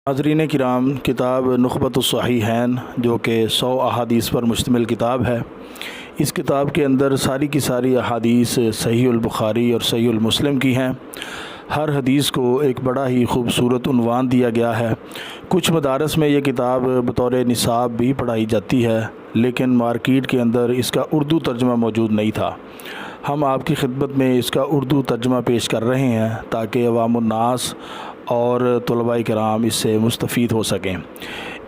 حاضرین کرام، کتاب نخبۃ الصحیحین جو کہ 100 احادیث پر مشتمل کتاب ہے، اس کتاب کے اندر ساری کی ساری احادیث صحیح البخاری اور صحیح المسلم کی ہیں۔ ہر حدیث کو ایک بڑا ہی خوبصورت عنوان دیا گیا ہے۔ کچھ مدارس میں یہ کتاب بطور نصاب بھی پڑھائی جاتی ہے، لیکن مارکیٹ کے اندر اس کا اردو ترجمہ موجود نہیں تھا۔ ہم آپ کی خدمت میں اس کا اردو ترجمہ پیش کر رہے ہیں تاکہ عوام الناس اور طلباء کرام اس سے مستفید ہو سکیں۔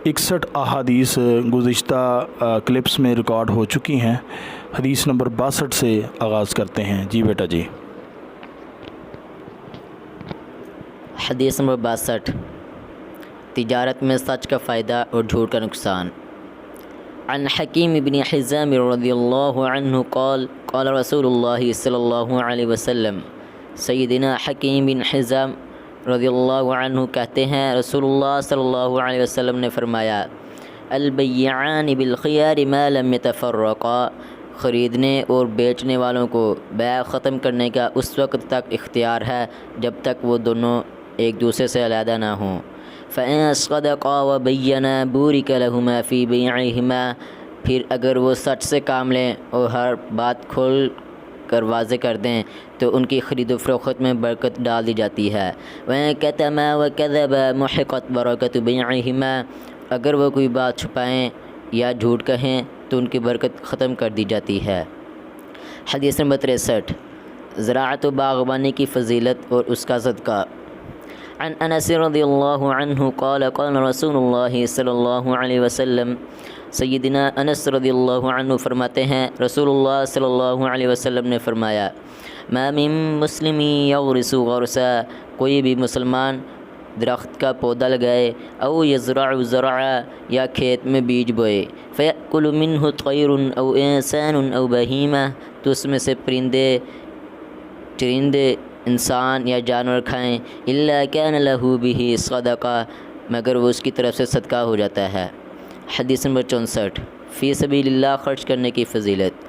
61 احادیث گزشتہ کلپس میں ریکارڈ ہو چکی ہیں۔ حدیث نمبر 62 سے آغاز کرتے ہیں۔ جی بیٹا جی۔ حدیث نمبر 62، تجارت میں سچ کا فائدہ اور جھوٹ کا نقصان۔ عن حکیم بن حزام رضی اللہ عنہ قال قال رسول اللہ صلی اللہ علیہ وسلم، سیدنا حکیم بن حزام رضی اللہ عنہ کہتے ہیں رسول اللہ صلی اللہ علیہ وسلم نے فرمایا، البیعان بالخیار ما لم یتفرقا، خریدنے اور بیچنے والوں کو بیع ختم کرنے کا اس وقت تک اختیار ہے جب تک وہ دونوں ایک دوسرے سے علیحدہ نہ ہوں۔ فَإِن صَدَقَا وَبَيَّنَا بُورِكَ لَهُمَا فِي بَيْعِهِمَا، پھر اگر وہ سچ سے کام لیں اور ہر بات کھول کر واضح کر دیں تو ان کی خرید و فروخت میں برکت ڈال دی جاتی ہے۔ وَإِن كَتَمَا وَكَذَبَا مُحِقَتْ بَرَكَةُ بَيْعِهِمَا، اگر وہ کوئی بات چھپائیں یا جھوٹ کہیں تو ان کی برکت ختم کر دی جاتی ہے۔ حدیث نمبر 63، زراعت و باغبانی کی فضیلت اور اس کا صدقہ۔ عن انس رضی اللہ عنہ قال قال رسول اللہ صلی اللہ علیہ وسلم، سیدنا انس رضی اللہ عنہ فرماتے ہیں رسول اللہ صلی اللہ علیہ وسلم نے فرمایا، ما من مسلم یغرس غرسا، کوئی بھی مسلمان درخت کا پودا لگائے، او یزرع زرعا، یا کھیت میں بیج بوئے، فیأکل منہ طیر او انسان او بہیمہ، تو اس میں سے پرندے چرندے انسان یا جانور کھائیں، الا کان لہ بہ صدقہ، مگر وہ اس کی طرف سے صدقہ ہو جاتا ہے۔ حدیث نمبر 64، فی سبیل اللہ خرچ کرنے کی فضیلت۔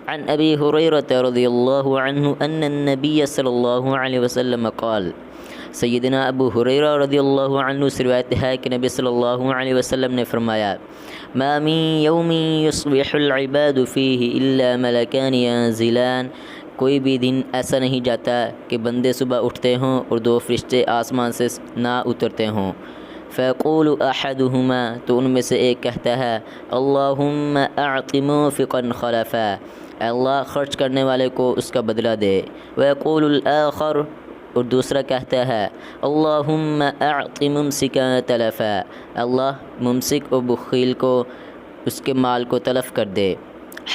عن ابی ہریرہ رضی اللہ عنہ ان النبی صلی اللہ علیہ وسلم قال، سیدنا ابو ہریرہ رضی اللہ عنہ سے روایت ہے کہ نبی صلی اللہ علیہ وسلم نے فرمایا، ما من یوم یصبح العباد فیہ الا ملکان ینزلان، کوئی بھی دن ایسا نہیں جاتا کہ بندے صبح اٹھتے ہوں اور دو فرشتے آسمان سے نہ اترتے ہوں۔ فیقول احدہما، تو ان میں سے ایک کہتا ہے، اللہم اعط منفقا خلفا، اے اللہ خرچ کرنے والے کو اس کا بدلہ دے۔ ویقول الآخر، اور دوسرا کہتا ہے، اللہم اعط ممسکا تلفا، اللہ ممسک و بخیل کو اس کے مال کو تلف کر دے۔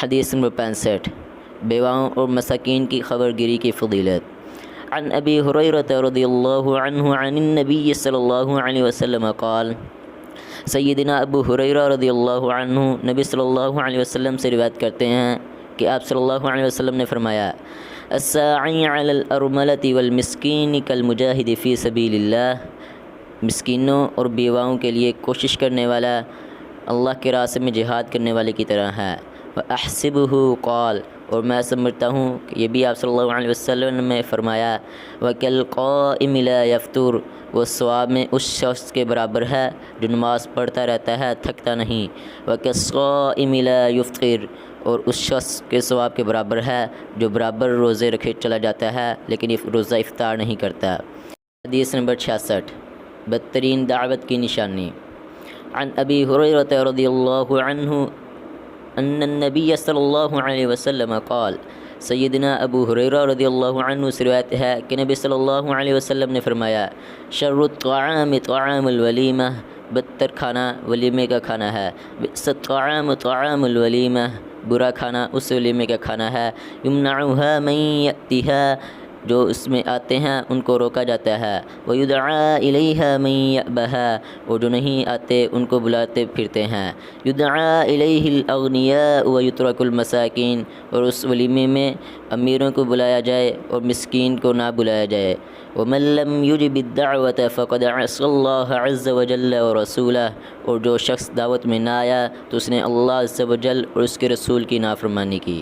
حدیث نمبر 65، بیواؤں اور مساکین کی خبر گیری کی فضیلت۔ عن ابی ہریرہ رضی اللہ عنہ عن النبی صلی اللہ علیہ وسلم قال، سیدنا ابو ہریرہ رضی اللہ عنہ نبی صلی اللہ علیہ وسلم سے روایت کرتے ہیں کہ آپ صلی اللہ علیہ وسلم نے فرمایا، الساعی علی الارملۃ والمسکین کالمجاہد فی سبیل اللہ، مسکینوں اور بیواؤں کے لیے کوشش کرنے والا اللہ کے راستے میں جہاد کرنے والے کی طرح ہے۔ وَأَحْسِبُهُ قال، اور میں سمجھتا ہوں کہ یہ بھی آپ صلی اللہ علیہ وسلم نے فرمایا، وَكَالْقَائِمِ لَا يَفْطُرُ، وہ ثواب میں اس شخص کے برابر ہے جو نماز پڑھتا رہتا ہے تھکتا نہیں۔ وَكَالصَّائِمِ لَا يُفْطِرُ، اور اس شخص کے ثواب کے برابر ہے جو برابر روزے رکھے چلا جاتا ہے لیکن روزہ افطار نہیں کرتا۔ حدیث نمبر 66، بدترین دعوت کی نشانی۔ عن ابی ہریرہ رضی اللہ عنہ ان النبی صلی اللہ علیہ وسلم قال، سیدنا ابو ہریرہ رضی اللہ عنہ سے روایت ہے کہ نبی صلی اللہ علیہ وسلم نے فرمایا، شر الطعام طعام الولیمہ، بدتر کھانا ولیمے کا کھانا ہے۔ بئس الطعام طعام الولیمہ، برا کھانا اس ولیمے کا کھانا ہے۔ یمنعها من یأتیها، جو اس میں آتے ہیں ان کو روکا جاتا ہے۔ وَيُدْعَىٰ إِلَيْهَا مَن يَأْبَىٰ، اور جو نہیں آتے ان کو بلاتے پھرتے ہیں۔ يُدْعَىٰ إِلَيْهِ الْأَغْنِيَاءُ وَيُتْرَكُ الْمَسَاكِينَ، اور اس ولیمے میں امیروں کو بلایا جائے اور مسکین کو نہ بلایا جائے۔ وَمَن لَّمْ يُجِبِ الدَّعْوَةَ فَقَدْ عَصَى اللَّهَ عَزَّ وَجَلَّ وَرَسُولَهُ، اور جو شخص دعوت میں نہ آیا تو اس نے اللہ عز و جل اور اس کے رسول کی نافرمانی کی۔